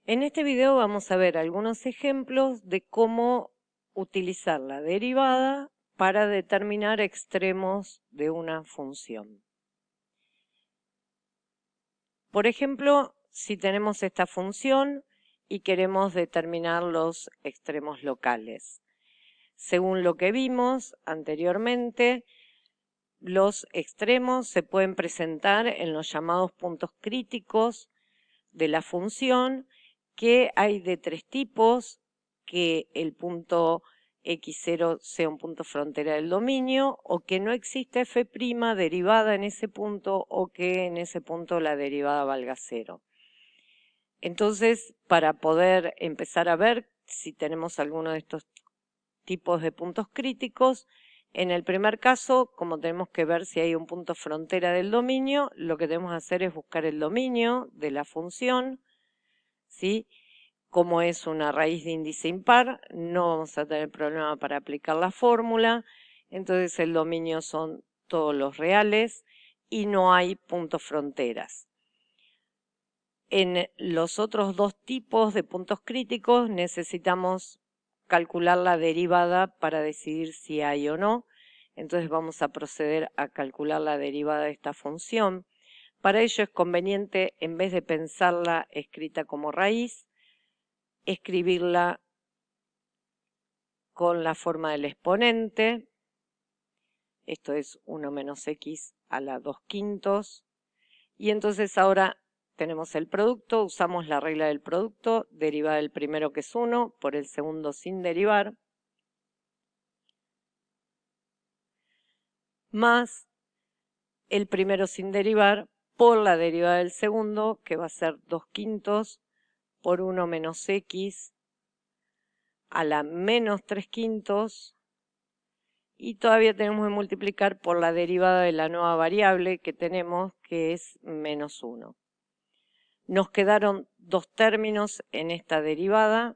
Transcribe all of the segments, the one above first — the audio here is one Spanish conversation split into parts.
En este video vamos a ver algunos ejemplos de cómo utilizar la derivada para determinar extremos de una función. Por ejemplo, si tenemos esta función y queremos determinar los extremos locales. Según lo que vimos anteriormente, los extremos se pueden presentar en los llamados puntos críticos de la función, que hay de tres tipos: que el punto x0 sea un punto frontera del dominio, o que no exista f' derivada en ese punto, o que en ese punto la derivada valga 0. Entonces, para poder empezar a ver si tenemos alguno de estos tipos de puntos críticos, en el primer caso, como tenemos que ver si hay un punto frontera del dominio, lo que tenemos que hacer es buscar el dominio de la función, ¿sí? Como es una raíz de índice impar, no vamos a tener problema para aplicar la fórmula. Entonces el dominio son todos los reales y no hay puntos fronteras. En los otros dos tipos de puntos críticos necesitamos calcular la derivada para decidir si hay o no. Entonces vamos a proceder a calcular la derivada de esta función. Para ello es conveniente, en vez de pensarla escrita como raíz, escribirla con la forma del exponente. Esto es 1 menos x a la 2/5. Y entonces ahora tenemos el producto, usamos la regla del producto, derivada del primero, que es 1, por el segundo sin derivar, más el primero sin derivar por la derivada del segundo, que va a ser 2/5 por 1 menos x a la menos 3/5, y todavía tenemos que multiplicar por la derivada de la nueva variable que tenemos, que es menos 1. Nos quedaron dos términos en esta derivada,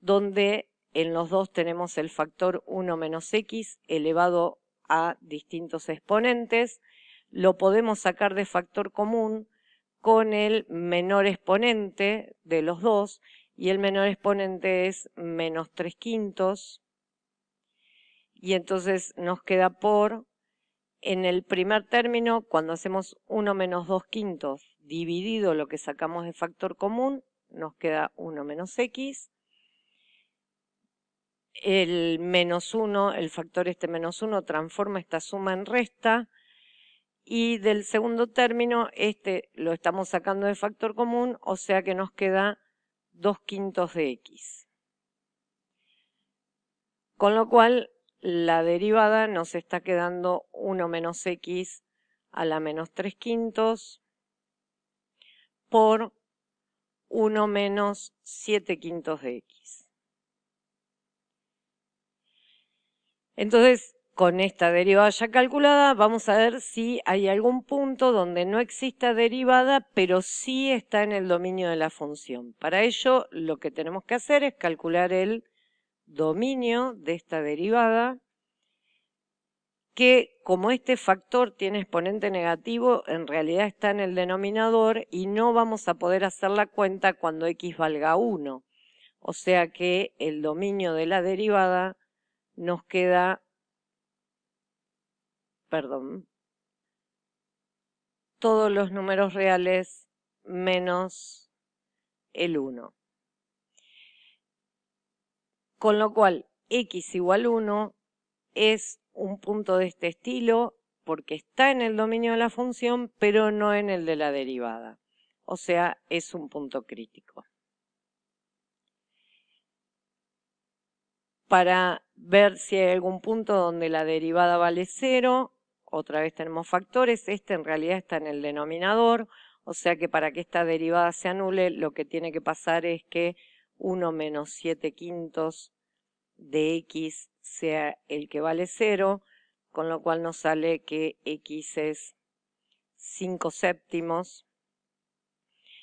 donde en los dos tenemos el factor 1 menos x elevado a distintos exponentes. Lo podemos sacar de factor común con el menor exponente de los dos, y el menor exponente es menos 3/5. Y entonces nos queda por, en el primer término, cuando hacemos 1 menos 2/5 dividido lo que sacamos de factor común, nos queda 1 menos x. El menos 1, el factor menos 1, transforma esta suma en resta. Y del segundo término, lo estamos sacando de factor común, o sea que nos queda 2/5 de x. Con lo cual, la derivada nos está quedando 1 menos x a la menos 3/5 por 1 menos 7/5 de x. Entonces, con esta derivada ya calculada, vamos a ver si hay algún punto donde no exista derivada, pero sí está en el dominio de la función. Para ello, lo que tenemos que hacer es calcular el dominio de esta derivada, que como este factor tiene exponente negativo, en realidad está en el denominador y no vamos a poder hacer la cuenta cuando x valga 1. O sea que el dominio de la derivada nos queda, todos los números reales menos el 1. Con lo cual, x igual 1 es un punto de este estilo, porque está en el dominio de la función, pero no en el de la derivada. O sea, es un punto crítico. Para ver si hay algún punto donde la derivada vale 0, otra vez tenemos factores. Este en realidad está en el denominador, o sea que para que esta derivada se anule, lo que tiene que pasar es que 1 menos 7/5 de x sea el que vale 0, con lo cual nos sale que x es 5/7,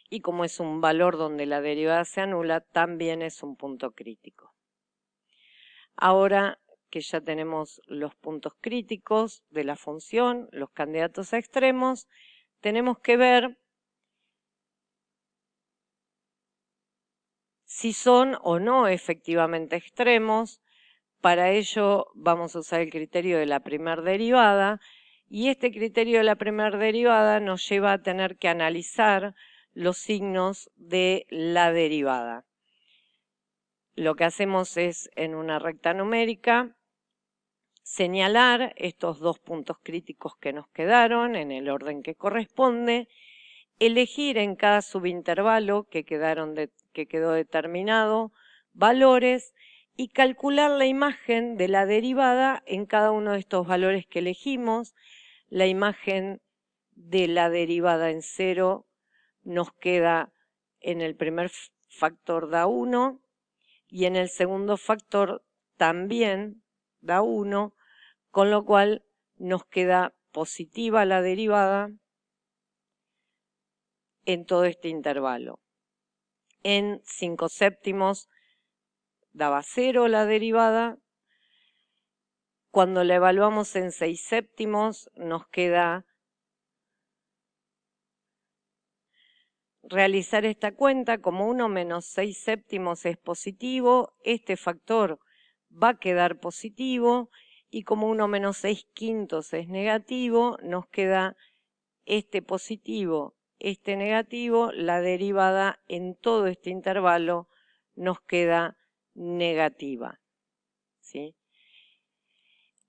y como es un valor donde la derivada se anula, también es un punto crítico. Ahora que ya tenemos los puntos críticos de la función, los candidatos a extremos, tenemos que ver si son o no efectivamente extremos. Para ello vamos a usar el criterio de la primera derivada, y este criterio de la primera derivada nos lleva a tener que analizar los signos de la derivada. Lo que hacemos es, en una recta numérica, señalar estos dos puntos críticos que nos quedaron en el orden que corresponde, elegir en cada subintervalo que quedó determinado valores y calcular la imagen de la derivada en cada uno de estos valores que elegimos. La imagen de la derivada en 0 nos queda en el primer factor da 1 y en el segundo factor también da 1, con lo cual nos queda positiva la derivada en todo este intervalo. En 5/7 daba 0 la derivada. Cuando la evaluamos en 6/7 nos queda realizar esta cuenta. Como 1 menos 6/7 es positivo, este factor va a quedar positivo, y como 1 menos 6/5 es negativo, nos queda este positivo, este negativo, la derivada en todo este intervalo nos queda negativa, ¿sí?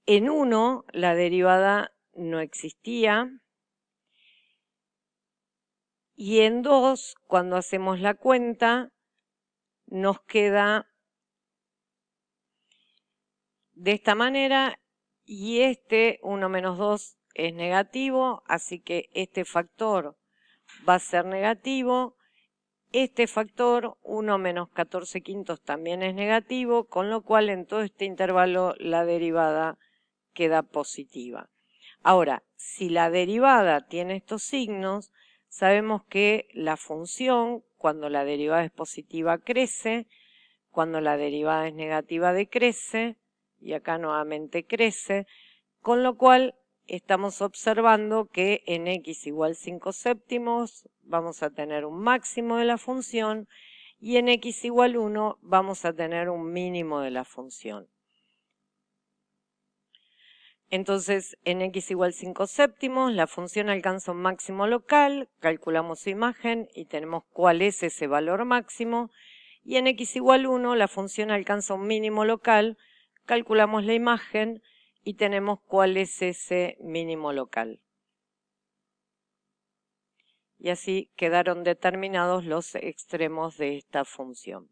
En 1 la derivada no existía, y en 2, cuando hacemos la cuenta, nos queda de esta manera, y este 1 menos 2 es negativo, así que este factor va a ser negativo. Este factor, 1 menos 14/5, también es negativo, con lo cual en todo este intervalo la derivada queda positiva. Ahora, si la derivada tiene estos signos, sabemos que la función, cuando la derivada es positiva, crece, cuando la derivada es negativa, decrece, y acá nuevamente crece, con lo cual estamos observando que en x igual 5/7 vamos a tener un máximo de la función, y en x igual 1 vamos a tener un mínimo de la función. Entonces, en x igual 5/7 la función alcanza un máximo local, calculamos su imagen y tenemos cuál es ese valor máximo, y en x igual 1 la función alcanza un mínimo local, calculamos la imagen y tenemos cuál es ese mínimo local. Y así quedaron determinados los extremos de esta función.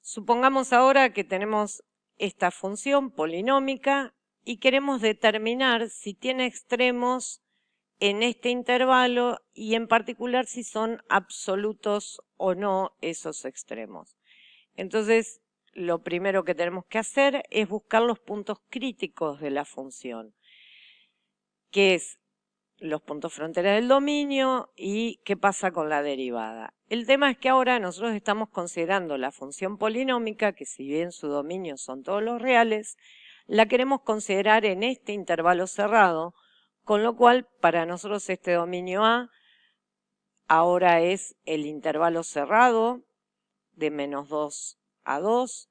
Supongamos ahora que tenemos esta función polinómica y queremos determinar si tiene extremos en este intervalo, y en particular si son absolutos o no esos extremos. Entonces, lo primero que tenemos que hacer es buscar los puntos críticos de la función, que es los puntos frontera del dominio y qué pasa con la derivada. El tema es que ahora nosotros estamos considerando la función polinómica, que si bien su dominio son todos los reales, la queremos considerar en este intervalo cerrado, con lo cual para nosotros este dominio A ahora es el intervalo cerrado de -2 a 2,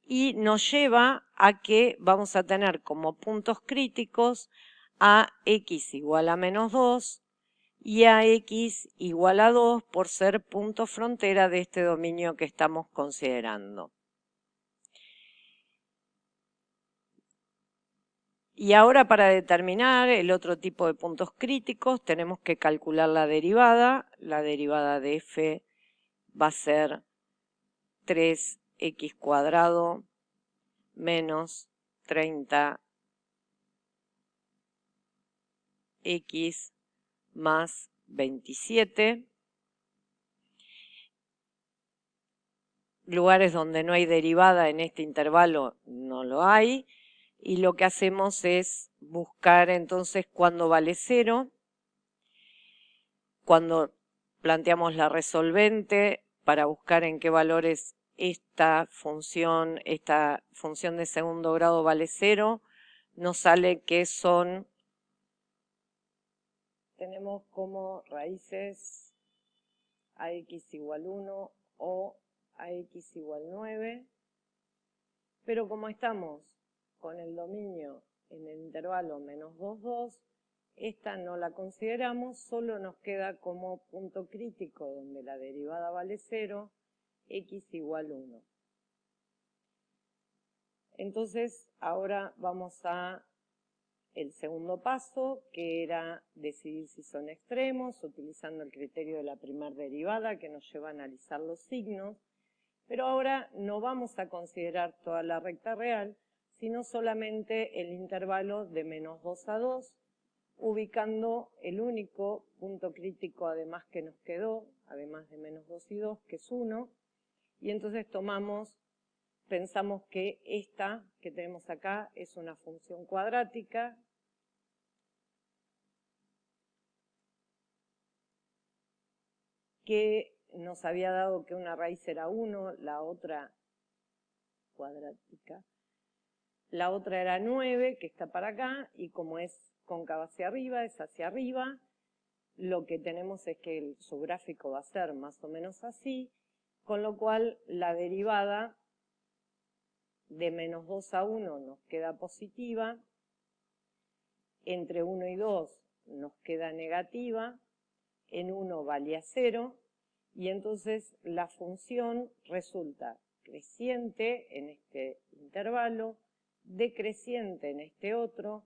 y nos lleva a que vamos a tener como puntos críticos a x igual a -2 y a x igual a 2 por ser punto frontera de este dominio que estamos considerando. Y ahora, para determinar el otro tipo de puntos críticos, tenemos que calcular la derivada. La derivada de f va a ser 3x² menos 30x más 27. Lugares donde no hay derivada en este intervalo no lo hay. Y lo que hacemos es buscar entonces cuándo vale 0. Cuando planteamos la resolvente para buscar en qué valores esta función de segundo grado vale 0, nos sale que tenemos como raíces a x igual 1 o a x igual 9, pero como estamos con el dominio en el intervalo menos 2, 2, esta no la consideramos, solo nos queda como punto crítico donde la derivada vale 0, x igual 1. Entonces, ahora vamos a el segundo paso, que era decidir si son extremos, utilizando el criterio de la primera derivada, que nos lleva a analizar los signos. Pero ahora no vamos a considerar toda la recta real, sino solamente el intervalo de menos 2 a 2, ubicando el único punto crítico además que nos quedó, además de menos 2 y 2, que es 1, y entonces pensamos que esta que tenemos acá es una función cuadrática que nos había dado que una raíz era 1, la otra cuadrática, la otra era 9, que está para acá, y como es cóncava hacia arriba, es hacia arriba, lo que tenemos es que su gráfico va a ser más o menos así, con lo cual la derivada de menos 2 a 1 nos queda positiva, entre 1 y 2 nos queda negativa, en 1 valía 0, y entonces la función resulta creciente en este intervalo, decreciente en este otro,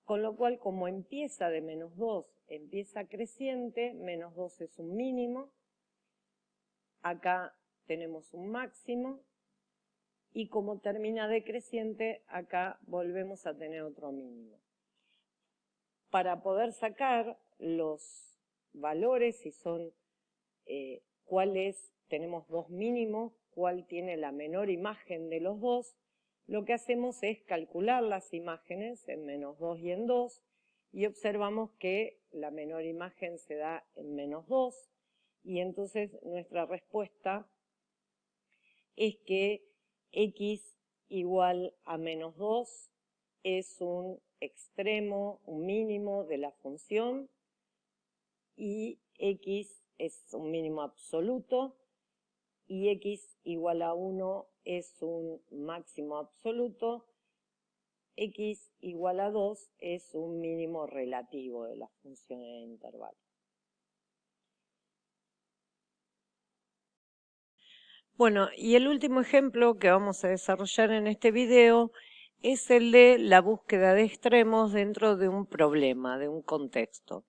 con lo cual como empieza de menos 2, empieza creciente, menos 2 es un mínimo, acá tenemos un máximo, y como termina decreciente, acá volvemos a tener otro mínimo. Para poder sacar los valores, si son tenemos dos mínimos, cuál tiene la menor imagen de los dos, lo que hacemos es calcular las imágenes en menos 2 y en 2, y observamos que la menor imagen se da en menos 2, y entonces nuestra respuesta es que x igual a menos 2 es un extremo, un mínimo de la función, y x es un mínimo absoluto, y x igual a 1 es un máximo absoluto, x igual a 2 es un mínimo relativo de la función en el intervalo. Bueno, y el último ejemplo que vamos a desarrollar en este video es el de la búsqueda de extremos dentro de un problema, de un contexto.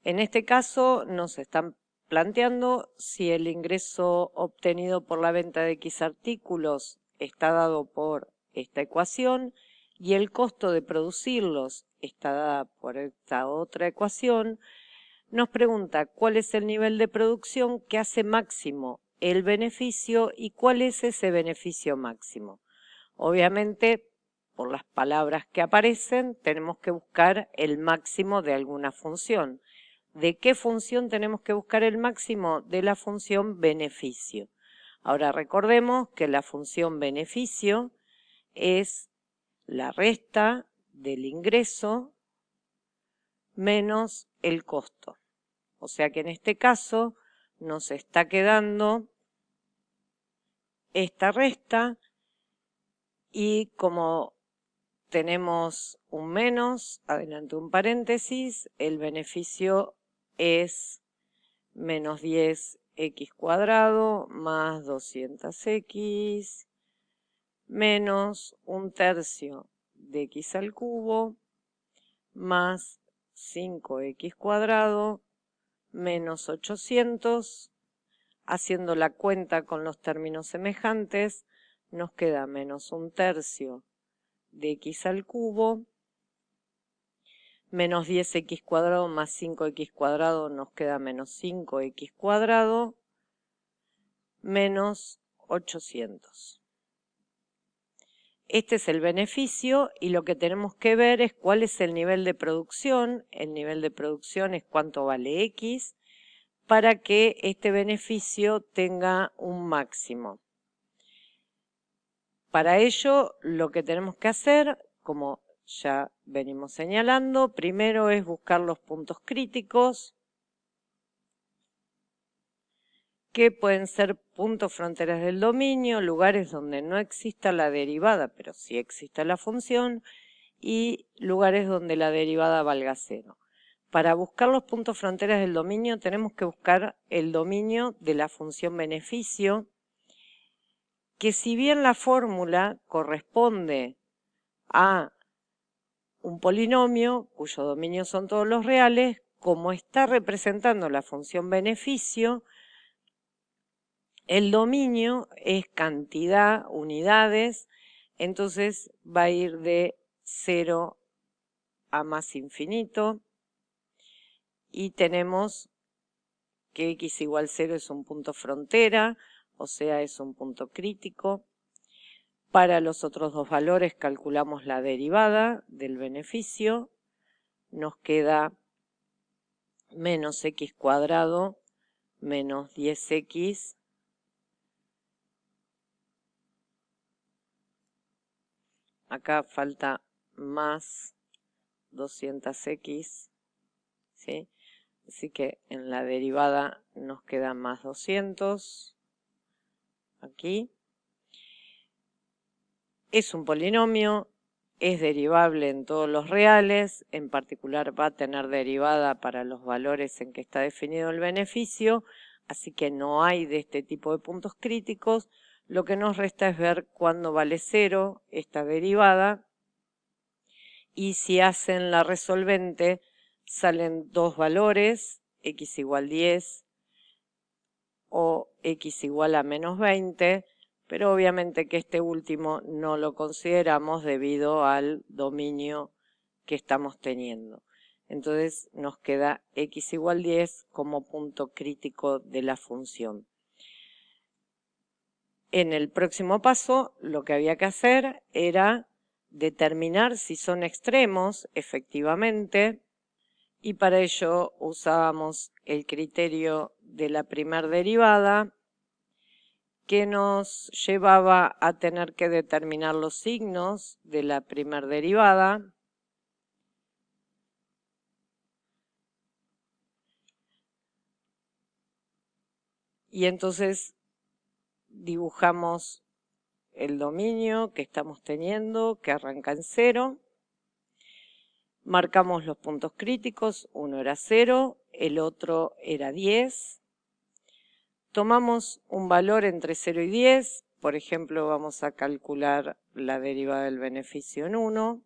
En este caso nos están planteando si el ingreso obtenido por la venta de X artículos está dado por esta ecuación y el costo de producirlos está dada por esta otra ecuación. Nos pregunta cuál es el nivel de producción que hace máximo el beneficio y cuál es ese beneficio máximo. Obviamente, por las palabras que aparecen, tenemos que buscar el máximo de alguna función. ¿De qué función tenemos que buscar el máximo? De la función beneficio. Ahora recordemos que la función beneficio es la resta del ingreso menos el costo. O sea que en este caso nos está quedando esta resta y como tenemos un menos, adelante un paréntesis, el beneficio es menos 10x cuadrado más 200x menos un tercio de x al cubo más 5x cuadrado menos 800. Haciendo la cuenta con los términos semejantes, nos queda menos un tercio de x al cubo, menos 10x cuadrado más 5x cuadrado nos queda menos 5x cuadrado, menos 800. Este es el beneficio y lo que tenemos que ver es cuál es el nivel de producción. El nivel de producción es cuánto vale x para que este beneficio tenga un máximo. Para ello, lo que tenemos que hacer, como ya venimos señalando, primero es buscar los puntos críticos, que pueden ser puntos fronteras del dominio, lugares donde no exista la derivada, pero sí exista la función, y lugares donde la derivada valga 0. Para buscar los puntos fronteras del dominio tenemos que buscar el dominio de la función beneficio, que si bien la fórmula corresponde a un polinomio cuyo dominio son todos los reales, como está representando la función beneficio, el dominio es cantidad, unidades, entonces va a ir de 0 a más infinito, y tenemos que x igual 0 es un punto frontera, o sea, es un punto crítico. Para los otros dos valores calculamos la derivada del beneficio, nos queda menos x cuadrado menos 10x acá falta más 200x, ¿sí? Así que en la derivada nos queda más 200 aquí. Es un polinomio, es derivable en todos los reales, en particular va a tener derivada para los valores en que está definido el beneficio, así que no hay de este tipo de puntos críticos. Lo que nos resta es ver cuándo vale 0 esta derivada, y si hacen la resolvente salen dos valores, x igual 10 o x igual a menos 20, pero obviamente que este último no lo consideramos debido al dominio que estamos teniendo. Entonces nos queda x igual 10 como punto crítico de la función. En el próximo paso lo que había que hacer era determinar si son extremos efectivamente, y para ello usábamos el criterio de la primer derivada, que nos llevaba a tener que determinar los signos de la primer derivada. Y entonces dibujamos el dominio que estamos teniendo, que arranca en 0. Marcamos los puntos críticos, uno era 0, el otro era 10. Tomamos un valor entre 0 y 10, por ejemplo vamos a calcular la derivada del beneficio en 1,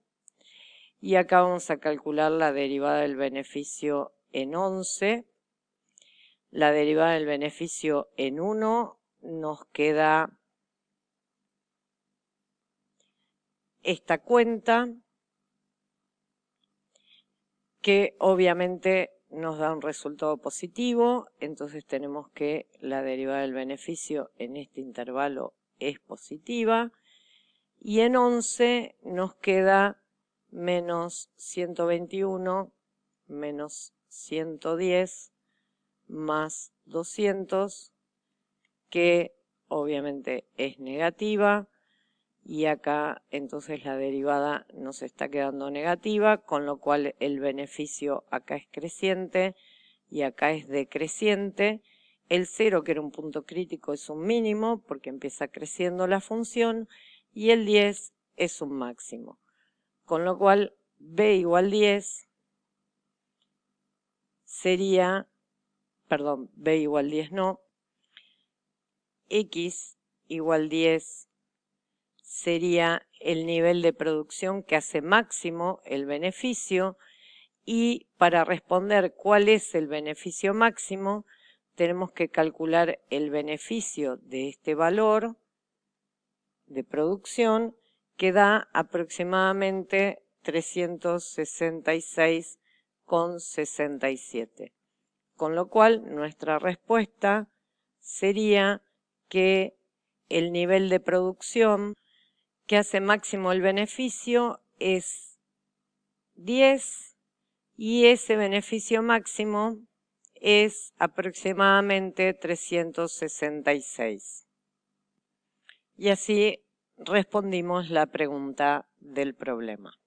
y acá vamos a calcular la derivada del beneficio en 11. La derivada del beneficio en 1 nos queda esta cuenta, que obviamente nos da un resultado positivo, entonces tenemos que la derivada del beneficio en este intervalo es positiva, y en 11 nos queda menos 121 menos 110 más 200, que obviamente es negativa, y acá entonces la derivada nos está quedando negativa, con lo cual el beneficio acá es creciente y acá es decreciente. El 0, que era un punto crítico, es un mínimo porque empieza creciendo la función, y el 10 es un máximo. Con lo cual b igual 10 sería, perdón, b igual 10 no, x igual 10 sería el nivel de producción que hace máximo el beneficio, y para responder cuál es el beneficio máximo tenemos que calcular el beneficio de este valor de producción, que da aproximadamente 366,67. Con lo cual nuestra respuesta sería que el nivel de producción que hace máximo el beneficio es 10, y ese beneficio máximo es aproximadamente 366. Y así respondimos la pregunta del problema.